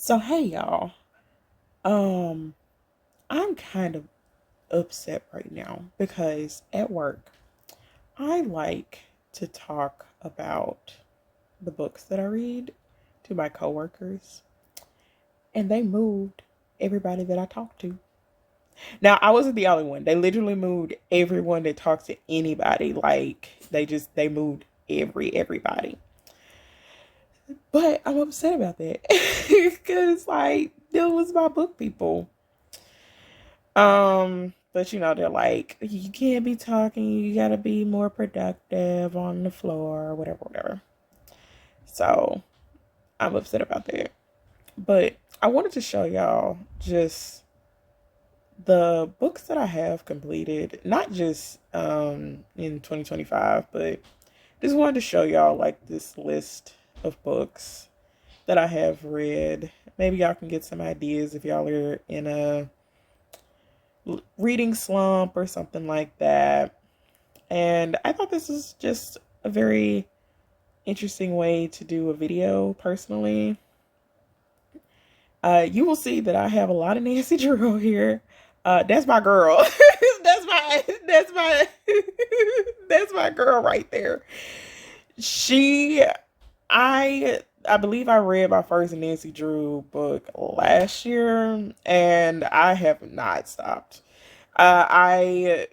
So hey y'all. Um I'm kind of upset right now because at work I like to talk about the books that I read to my coworkers, and they moved everybody that I talk to. Now, I wasn't the only one. They literally moved everyone that talks to anybody. Like they moved everybody. But I'm upset about that cuz like them was my book people. But they're like, you can't be talking, you gotta be more productive on the floor, whatever, whatever. So I'm upset about that. But I wanted to show y'all just the books that I have completed, not just in 2025, but just wanted to show y'all like this list of books that I have read. Maybe y'all can get some ideas if y'all are in a reading slump or something like that. And I thought this was just a very interesting way to do a video personally. You will see that I have a lot of Nancy Drew here. That's my girl. that's my that's my girl right there. She I believe I read my first Nancy Drew book last year, and I have not stopped. I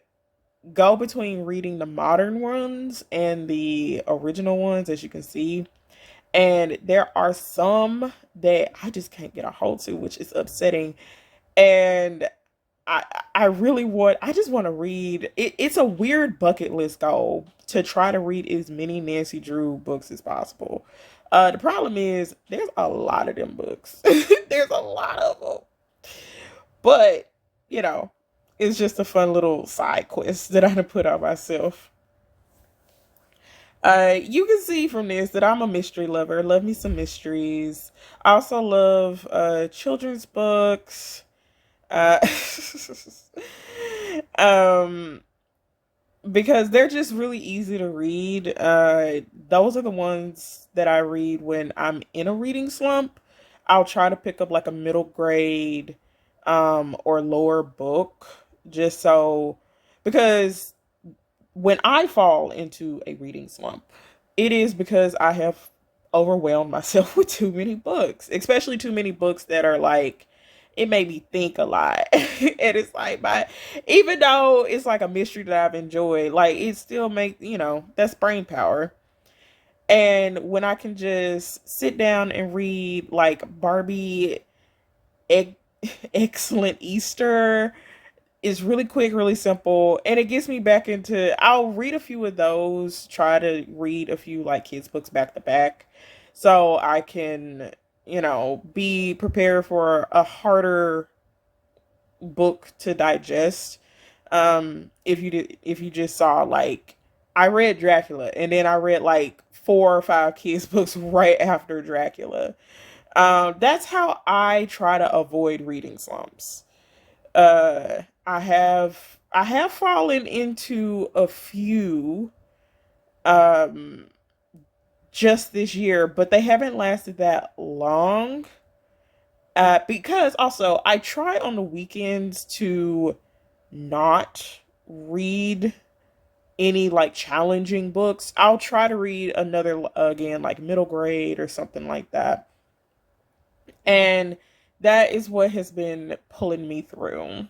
go between reading the modern ones and the original ones, as you can see. And there are some that I just can't get a hold to, which is upsetting. And I I just want to read. It's a weird bucket list goal to try to read as many Nancy Drew books as possible. The problem is there's a lot of them books. There's a lot of them. But, you know, it's just a fun little side quest that I put on myself. You can see from this that I'm a mystery lover. Love me some mysteries. I also love children's books. Uh, um, because they're just really easy to read. Those are the ones that I read when I'm in a reading slump. I'll try to pick up like a middle grade or lower book just so because when I fall into a reading slump, it is because I have overwhelmed myself with too many books, especially too many books that are like, it made me think a lot. And it's like, even though it's like a mystery that I've enjoyed, like it still makes, that's brain power. And when I can just sit down and read like Barbie, Egg, Excellent Easter, is really quick, really simple, and it gets me back into. I'll read a few of those, try to read a few like kids' books back to back, so I can, be prepared for a harder book to digest. If you just saw like I read Dracula and then I read like 4 or 5 kids' books right after Dracula. That's how I try to avoid reading slumps. I have fallen into a few um just this year, but they haven't lasted that long. Because also I try on the weekends to not read any like challenging books. I'll try to read another again like middle grade or something like that. And that is what has been pulling me through.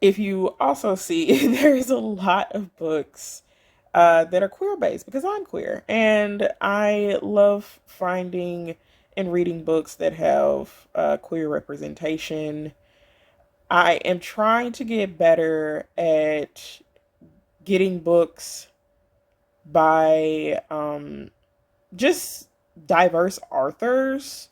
If you also see, there is a lot of books that are queer based because I'm queer and I love finding and reading books that have queer representation. I am trying to get better at getting books by just diverse authors.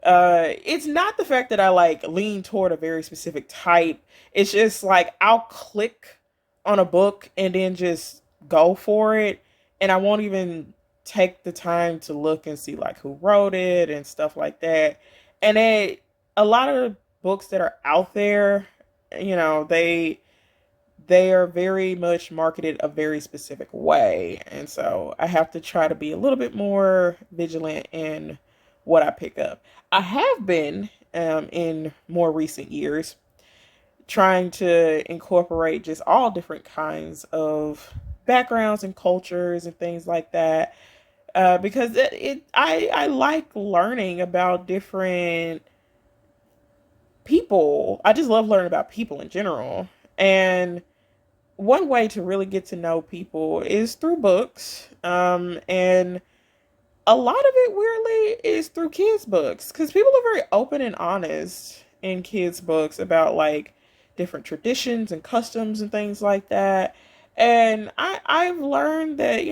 It's not the fact that I like lean toward a very specific type. It's just like I'll click on a book and then just go for it, and I won't even take the time to look and see like who wrote it and stuff like that. And a lot of books that are out there, they are very much marketed a very specific way, and so I have to try to be a little bit more vigilant in what I pick up. I have been, in more recent years, trying to incorporate just all different kinds of backgrounds and cultures and things like that. Because I like learning about different people. I just love learning about people in general. And one way to really get to know people is through books. And a lot of it weirdly is through kids' books because people are very open and honest in kids' books about like different traditions and customs and things like that. And I've learned that,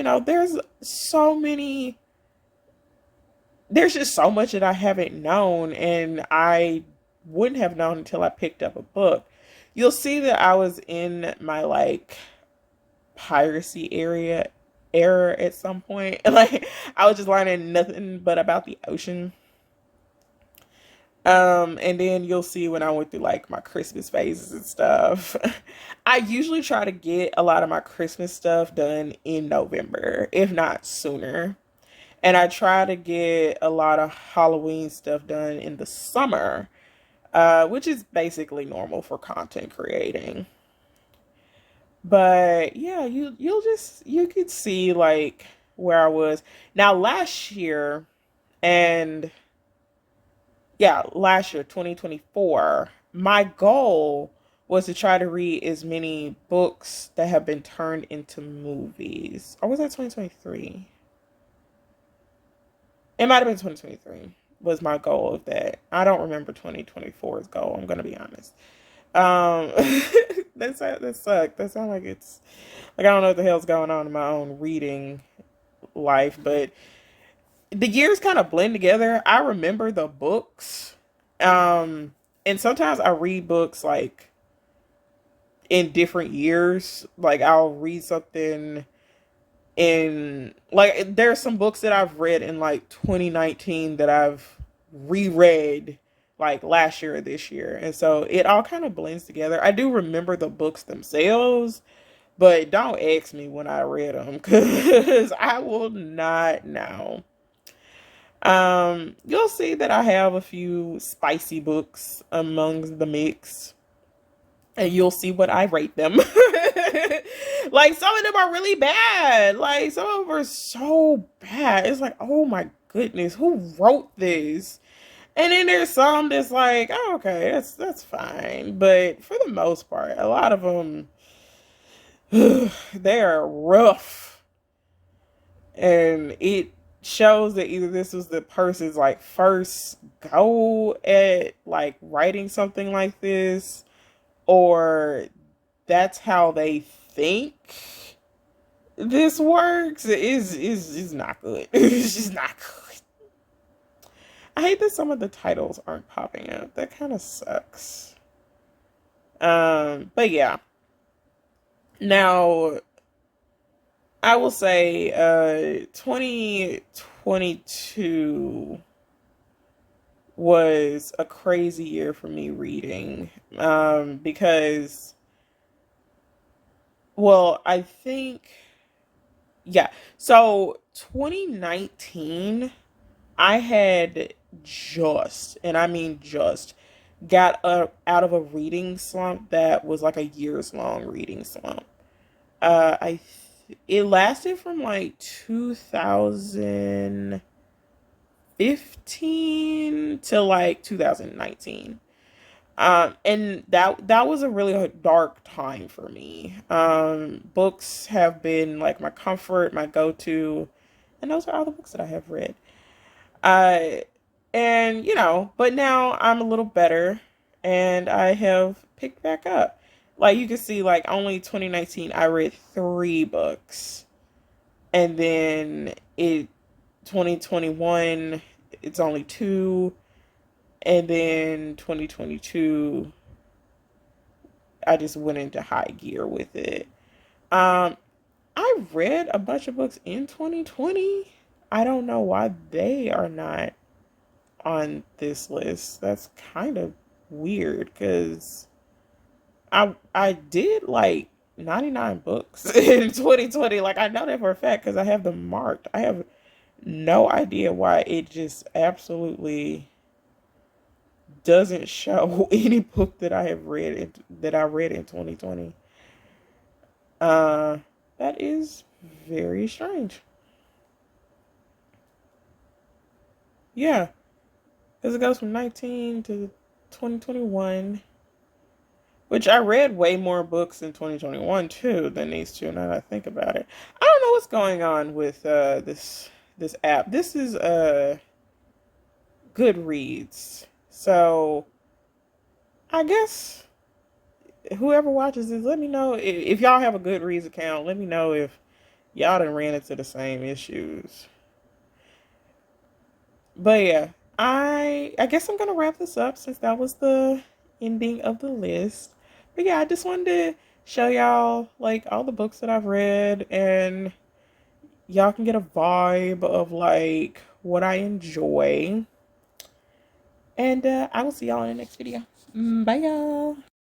there's just so much that I haven't known and I wouldn't have known until I picked up a book. You'll see that I was in my like piracy era at some point. Like I was just learning nothing but about the ocean. And then you'll see when I went through like my Christmas phases and stuff. I usually try to get a lot of my Christmas stuff done in November, if not sooner. And I try to get a lot of Halloween stuff done in the summer, which is basically normal for content creating. But yeah, you could see like where I was. Now last year and yeah, last year 2024, my goal was to try to read as many books that have been turned into movies. Or was that 2023? It might have been 2023 was my goal of that. I don't remember 2024's goal, I'm going to be honest. Um, that sucked. That sounds like it's like I don't know what the hell's going on in my own reading life, but the years kind of blend together. I remember the books, and sometimes I read books like in different years. Like I'll read something in like there's some books that I've read in like 2019 that I've reread like last year or this year. And so it all kind of blends together. I do remember the books themselves, but don't ask me when I read them because I will not know. You'll see that I have a few spicy books among the mix and you'll see what I rate them. Like some of them are really bad. Like some of them are so bad. It's like, oh my goodness, who wrote this? And then there's some that's like, oh, okay, that's fine. But for the most part, a lot of them they're rough. And it shows that either this was the person's like first go at like writing something like this or that's how they think this works is not good. It's just not good. I hate that some of the titles aren't popping up. That kind of sucks. But yeah. Now I will say 2022 was a crazy year for me reading. Because well, I think yeah. So 2019 I had just, and I mean just, got out of a reading slump that was like a years long reading slump. It lasted from like 2015 to like 2019. And that was a really dark time for me. Books have been like my comfort, my go-to, and those are all the books that I have read. Uh, and but now I'm a little better, and I have picked back up. Like you can see, like only 2019 I read 3 books, and then 2021 it's only 2, and then 2022 I just went into high gear with it. Um, I read a bunch of books in 2020. I don't know why they are not on this list. That's kind of weird because I did like 99 books in 2020. Like I know that for a fact because I have them marked. I have No idea why it just absolutely doesn't show any book that I have read that I read in 2020. Uh, that is very strange. Yeah, because it goes from 19 to 2021, which I read way more books in 2021 too than these two. Now that I think about it, I don't know what's going on with this app. This is Goodreads, so I guess whoever watches this, let me know if y'all have a Goodreads account. Let me know if y'all done ran into the same issues. But yeah, I guess I'm gonna wrap this up since that was the ending of the list. But yeah, I just wanted to show y'all like all the books that I've read, and y'all can get a vibe of like what I enjoy. And I will see y'all in the next video. Bye y'all.